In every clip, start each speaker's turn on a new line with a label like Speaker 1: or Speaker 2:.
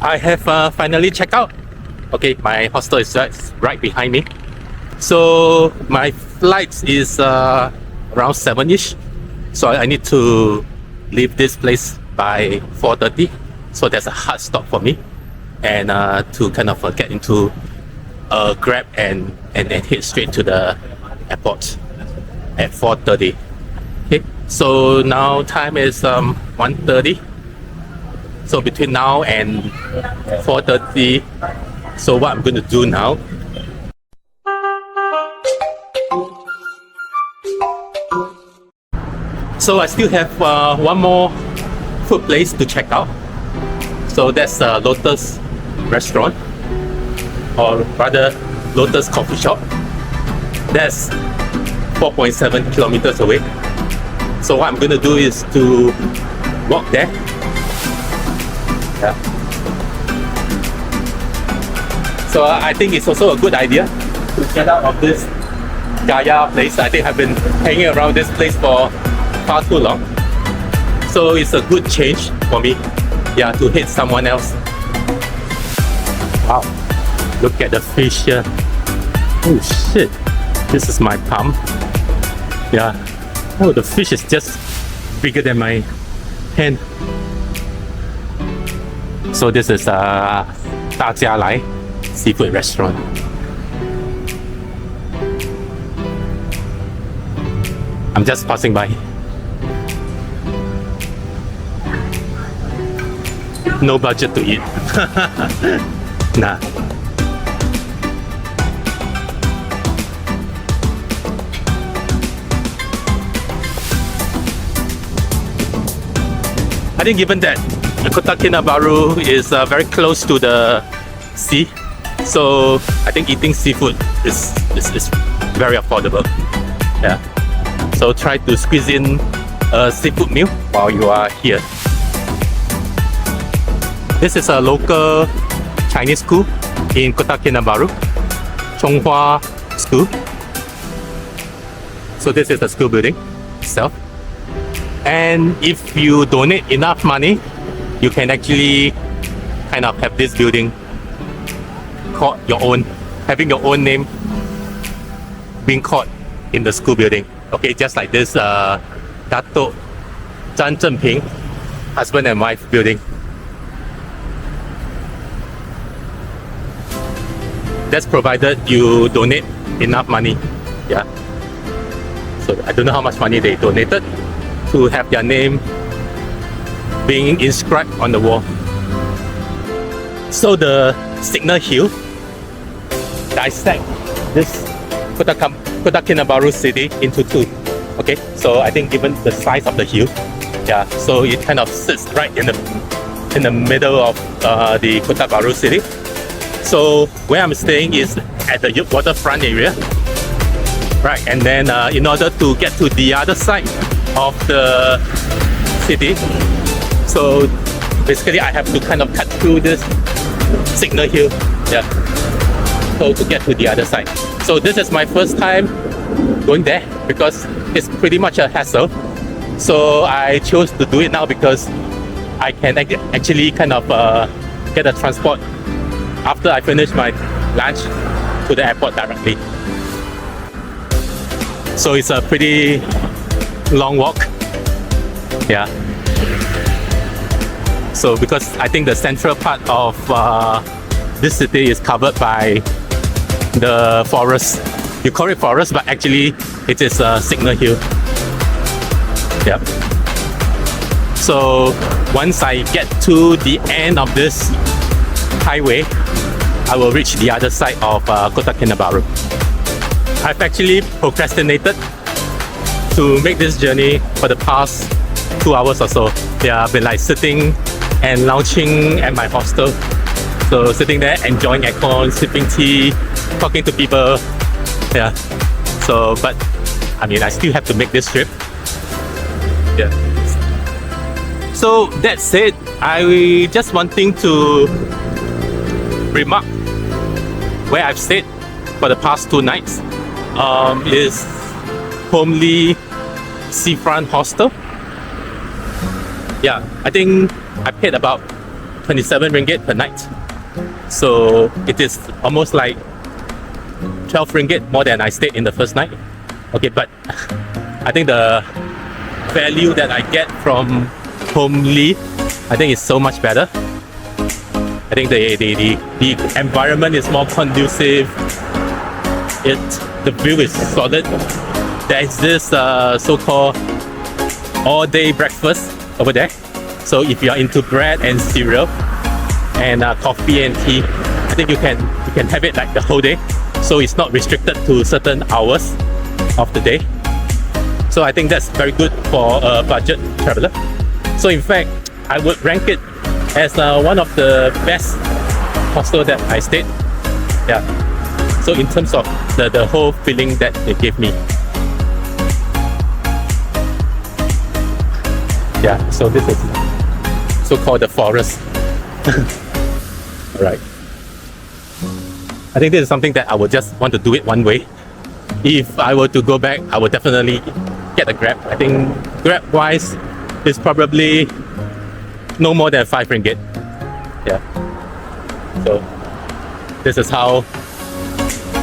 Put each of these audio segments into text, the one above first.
Speaker 1: I have finally checked out. Okay, my hostel is right behind me. So my flight is around 7ish. So I need to leave this place by 4:30. So that's a hard stop for me. And to kind of get into a Grab and head straight to the airport at 4:30. Okay, so now time is 1:30. So between now and 4:30, so what I'm going to do now, so I still have one more food place to check out. So that's Lotus Restaurant, or rather Lotus Coffee Shop. That's 4.7 kilometers away. So what I'm going to do is to walk there. Yeah. So I think it's also a good idea to get out of this Gaia place. I think I've been hanging around this place for far too long. So it's a good change for me, yeah, to hit someone else. Wow, look at the fish here. Oh shit, this is my palm. Yeah, oh, the fish is just bigger than my hand. So this is Da Jia Lai Seafood Restaurant. I'm just passing by. No budget to eat. Nah. I think given that Kota Kinabalu is very close to the sea, so I think eating seafood is very affordable. Yeah. So try to squeeze in a seafood meal while you are here. This is a local Chinese school in Kota Kinabalu, Chonghua School. So this is the school building itself. And if you donate enough money, you can actually kind of have this building called your own, having your own name being called in the school building. Okay, just like this Dato Zhang Zhenping husband and wife building. That's provided you donate enough money. Yeah. So I don't know how much money they donated to have their name being inscribed on the wall. So the Signal Hill dissect this Kota Kinabalu city into two. Okay, so I think given the size of the hill, yeah, so it kind of sits right in the middle of the Kota Baru city. So where I'm staying is at the waterfront area, right? And then in order to get to the other side of the city, so basically I have to kind of cut through this Signal Hill, yeah, so to get to the other side. So this is my first time going there because it's pretty much a hassle. So I chose to do it now because I can actually kind of get a transport after I finish my lunch to the airport directly. So it's a pretty long walk. Yeah. So because I think the central part of this city is covered by the forest. You call it forest, but actually it is a Signal Hill. Yeah. So once I get to the end of this highway, I will reach the other side of Kota Kinabalu. I've actually procrastinated to make this journey for the past 2 hours or so. Yeah, I've been like sitting and lounging at my hostel. So sitting there, enjoying aircon, sipping tea, talking to people. Yeah. So, but I mean, I still have to make this trip. Yeah. So that said, I just wanting to remark where I've stayed for the past 2 nights is Homely Seafront Hostel. Yeah, I think I paid about 27 ringgit per night. So it is almost like 12 ringgit more than I stayed in the first night. Okay, but I think the value that I get from Homely, I think is so much better. I think the environment is more conducive. The view is solid. There is this so-called all-day breakfast over there. So if you are into bread and cereal and coffee and tea, I think you can have it like the whole day. So it's not restricted to certain hours of the day. So I think that's very good for a budget traveler. So in fact, I would rank it as one of the best hostel that I stayed. Yeah. So in terms of the whole feeling that it gave me. Yeah, so this is so-called the forest. Alright. I think this is something that I would just want to do it one way. If I were to go back, I would definitely get a Grab. I think Grab-wise is probably no more than 5 ringgit. Yeah. So this is how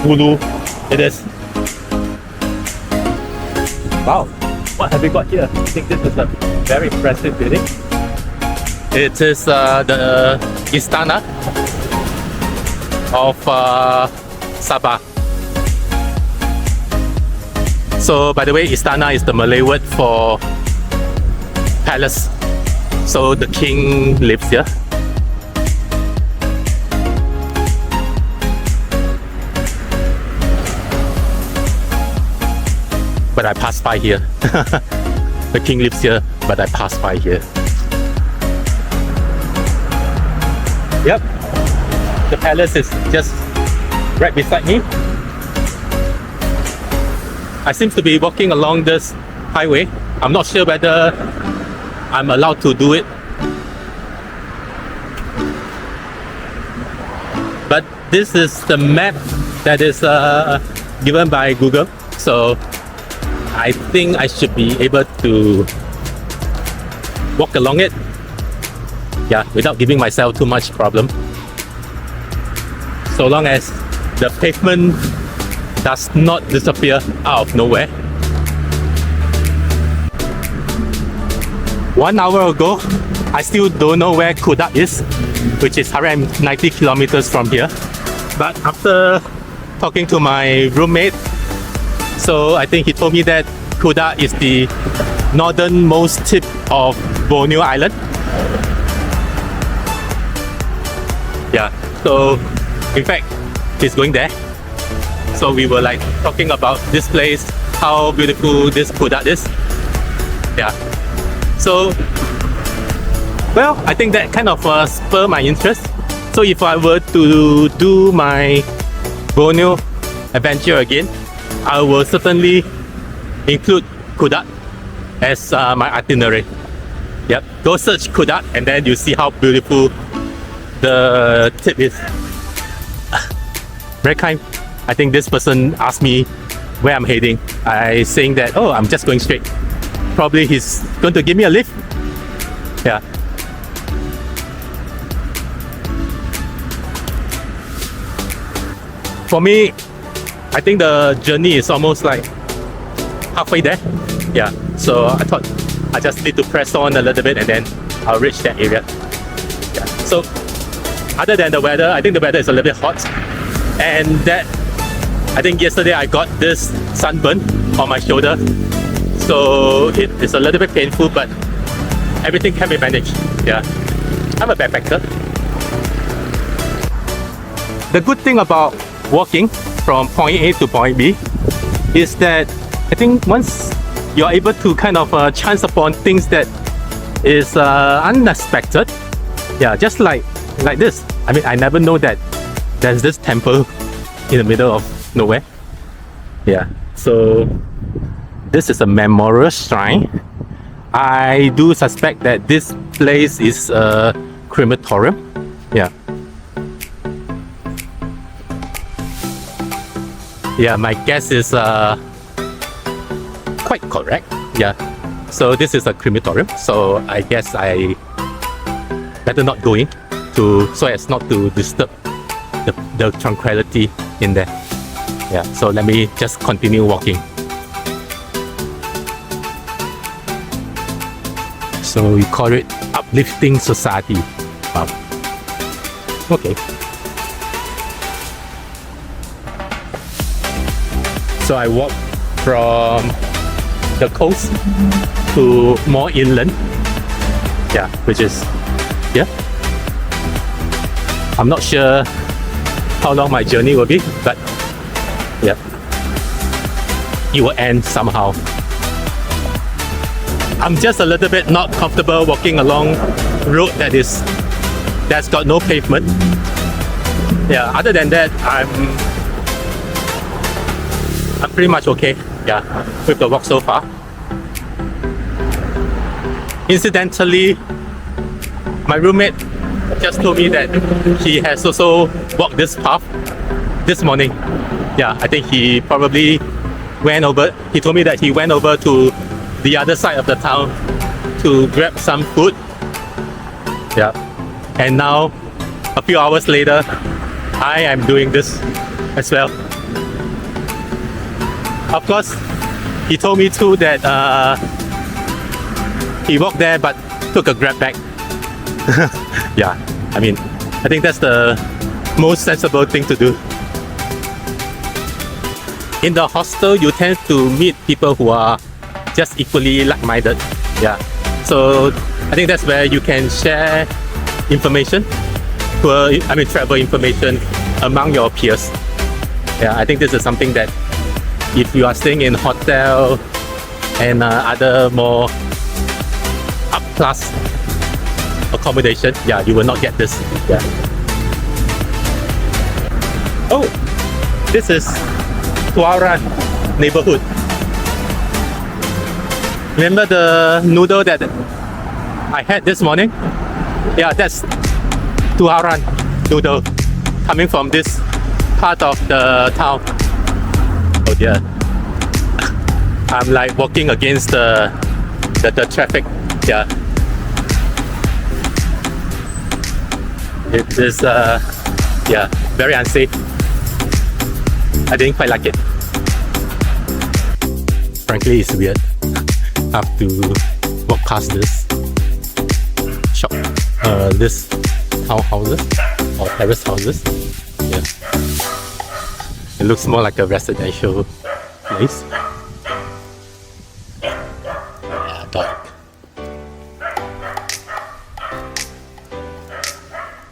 Speaker 1: Ulu it is. Wow, what have we got here? I think this is a very impressive building. It is the Istana of Sabah. So by the way, Istana is the Malay word for palace. So the king lives here. But I pass by here. The king lives here, but I pass by here. Yep, the palace is just right beside me. I seem to be walking along this highway. I'm not sure whether I'm allowed to do it. But this is the map that is given by Google. So I think I should be able to walk along it. Yeah, without giving myself too much problem. So long as the pavement does not disappear out of nowhere. 1 hour ago, I still don't know where Kudat is, which is 190 kilometers from here. But after talking to my roommate, so I think he told me that Kudat is the northernmost tip of Borneo Island. Yeah, so in fact, he's going there. So we were like talking about this place, how beautiful this Kudat is. Yeah. So, well, I think that kind of spurred my interest. So if I were to do my Borneo adventure again, I will certainly include Kudat as my itinerary. Yep, go search Kudat and then you see how beautiful the tip is. Very kind. I think this person asked me where I'm heading. I saying that, oh, I'm just going straight. Probably he's going to give me a lift. Yeah. For me, I think the journey is almost like halfway there. Yeah. So I thought I just need to press on a little bit and then I'll reach that area. Yeah. So other than the weather, I think the weather is a little bit hot. And that, I think yesterday I got this sunburn on my shoulder. So it is a little bit painful, but everything can be managed. Yeah. I'm a backpacker. The good thing about walking from point A to point B is that I think once you're able to kind of chance upon things that is unexpected. Yeah, just like this. I mean, I never know that there's this temple in the middle of nowhere. Yeah, so this is a memorial shrine. I do suspect that this place is a crematorium. Yeah. Yeah, my guess is quite correct. Yeah. So this is a crematorium. So I guess I better not go in. so as not to disturb the tranquility in there. Yeah, so let me just continue walking. So we call it uplifting society. Wow. Okay. So I walk from the coast to more inland. Yeah, which is yeah. I'm not sure how long my journey will be, but yeah, it will end somehow. I'm just a little bit not comfortable walking along road that's got no pavement. Yeah, other than that, I'm pretty much okay. Yeah, with the walk so far. Incidentally, my roommate just told me that he has also walked this path this morning. Yeah, I think he probably went over. He told me that he went over to the other side of the town to grab some food. Yeah, and now a few hours later, I am doing this as well. Of course, he told me too that he walked there but took a grab bag. Yeah, I mean, I think that's the most sensible thing to do. In the hostel, you tend to meet people who are just equally like-minded. Yeah, so I think that's where you can share information, travel information among your peers. Yeah, I think this is something that if you are staying in hotel and other more up-class accommodation, yeah, you will not get this. Yeah. Oh, this is Tuaran neighborhood. Remember the noodle that I had this morning? Yeah, that's Tuaran noodle coming from this part of the town. Oh dear. I'm like walking against the traffic. Yeah. It is yeah, very unsafe. I didn't quite like it. Frankly, it's weird. I have to walk past this shop, this townhouses or terrace houses. Yeah, it looks more like a residential place. Yeah, dark.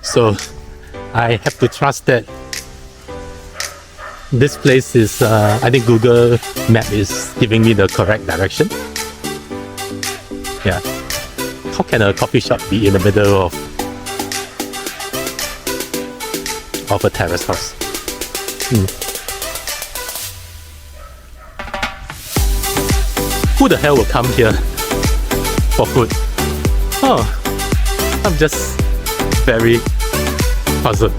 Speaker 1: So I have to trust that this place is, I think Google Map is giving me the correct direction. Yeah. How can a coffee shop be in the middle of a terrace house? Who the hell will come here for food? Oh, I'm just very puzzled.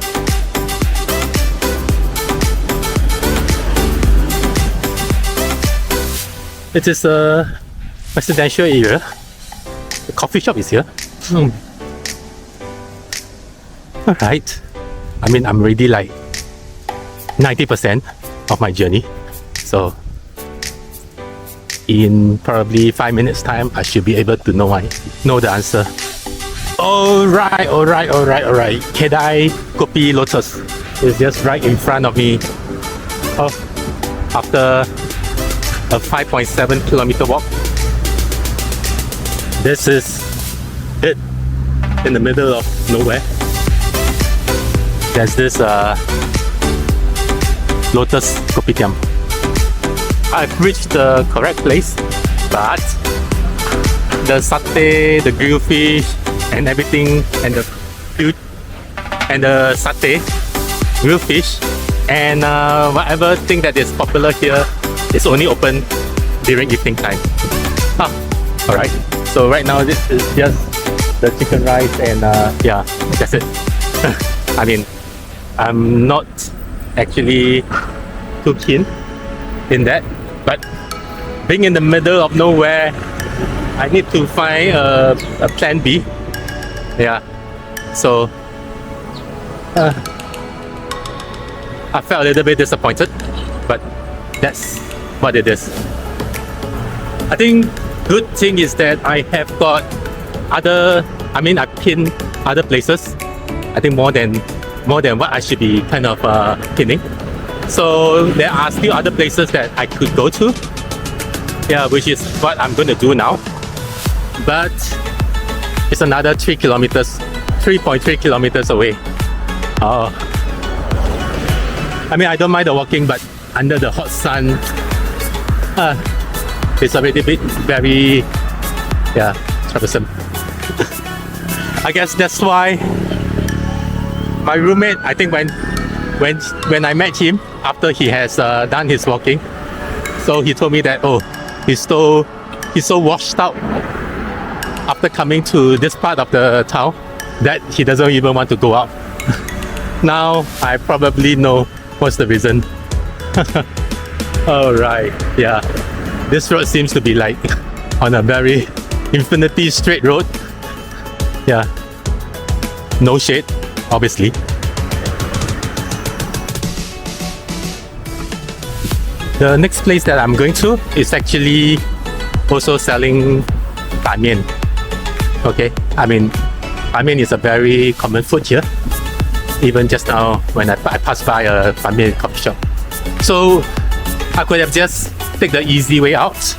Speaker 1: It is a residential area. The coffee shop is here. Alright. I mean, I'm already like 90% of my journey. So in probably 5 minutes time, I should be able to know the answer. Alright. Kedai Kopi Lotus is just right in front of me. Oh, after a 5.7 kilometer walk. This is it in the middle of nowhere. There's this Lotus Kopitiam. I've reached the correct place, but the satay, the grilled fish, and everything, and the food, and the satay, grilled fish, and whatever thing that is popular here is only open during evening time. Alright. So right now this is just the chicken rice and yeah, that's it. I mean, I'm not actually too keen in that, but being in the middle of nowhere, I need to find a plan B. Yeah, so I felt a little bit disappointed, but that's what it is. I think good thing is that I have got other, I pinned other places. I think more than what I should be kind of pinning. So there are still other places that I could go to. Yeah, which is what I'm going to do now. But it's another 3.3 kilometers away. I don't mind the walking, but under the hot sun, it's already very troublesome. I guess that's why my roommate, I think when I met him after he has done his walking, so he told me that he's so washed out after coming to this part of the town that he doesn't even want to go out. Now I probably know what's the reason. Alright, yeah. This road seems to be like on a very infinity straight road. Yeah. No shade, obviously. The next place that I'm going to is actually also selling ban mian. Okay, ban mian is a very common food here. Even just now when I passed by a ban mian coffee shop. So I could have just take the easy way out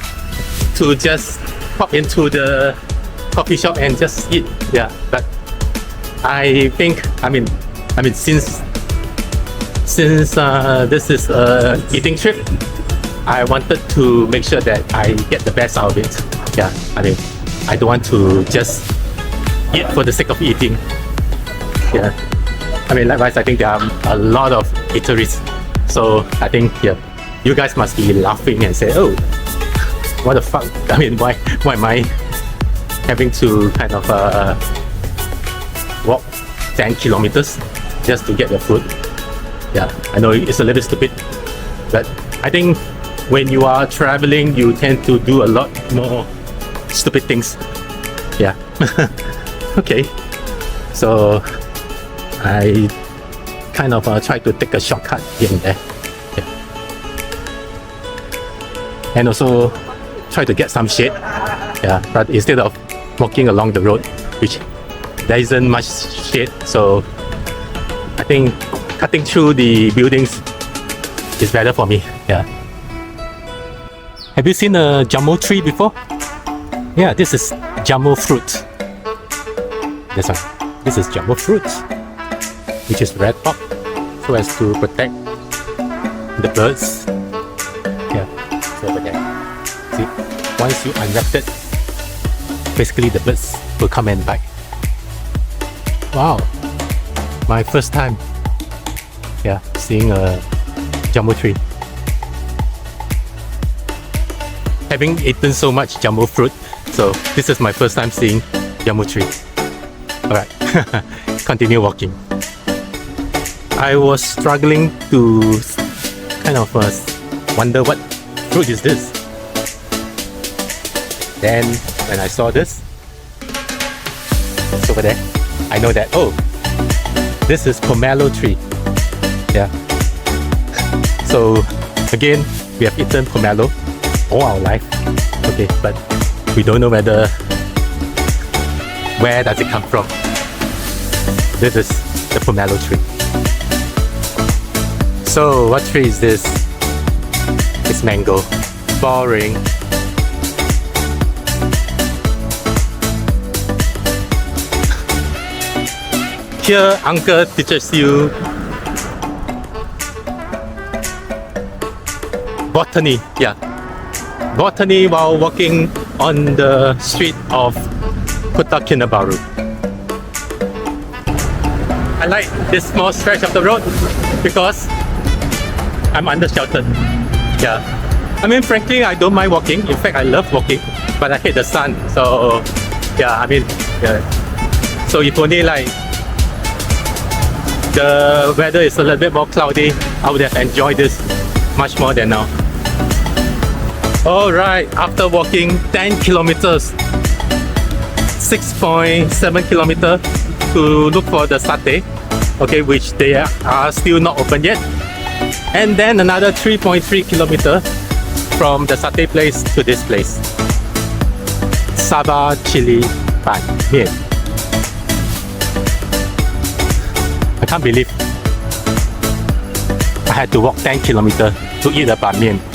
Speaker 1: to just pop into the coffee shop and just eat. Yeah, but I think since this is a eating trip, I wanted to make sure that I get the best out of it. Yeah, I don't want to just eat for the sake of eating. Yeah, likewise, I think there are a lot of eateries. So I think you guys must be laughing and say, oh, what the fuck? Why am I having to kind of walk 10 kilometers just to get the food? Yeah, I know it's a little stupid, but I think when you are traveling, you tend to do a lot more stupid things. Yeah. Okay. So I kind of try to take a shortcut here and there. Yeah. And also try to get some shade. Yeah, but instead of walking along the road, which there isn't much shade, so I think cutting through the buildings is better for me. Yeah. Have you seen a jammu tree before? Yeah, this is jammu fruit. This one. This is jammu fruit, which is red top, so as to protect the birds. Yeah, so over there. See, once you unwrap it, basically the birds will come and bite. Wow, my first time, seeing a jammu tree. Having eaten so much jammu fruit, so this is my first time seeing jammu tree. Alright, continue walking. I was struggling to kind of wonder what fruit is this. Then when I saw this, it's over there, I know that, oh, this is pomelo tree. Yeah. So again, we have eaten pomelo all our life. Okay, but we don't know where does it come from. This is the pomelo tree. So what tree is this? It's mango. Boring. Here, uncle teaches you botany. Yeah, botany while walking on the street of Kota Kinabalu. I like this small stretch of the road because I'm under sheltered. Yeah, frankly, I don't mind walking. In fact, I love walking, but I hate the sun. So yeah, so if only like the weather is a little bit more cloudy, I would have enjoyed this much more than now. Alright, after walking 10 kilometers, 6.7 kilometers to look for the satay. okay, which they are still not open yet. And then another 3.3 kilometer from the satay place to this place. Sabah Chili Ban Mian. I can't believe I had to walk 10 kilometers to eat a ban mian.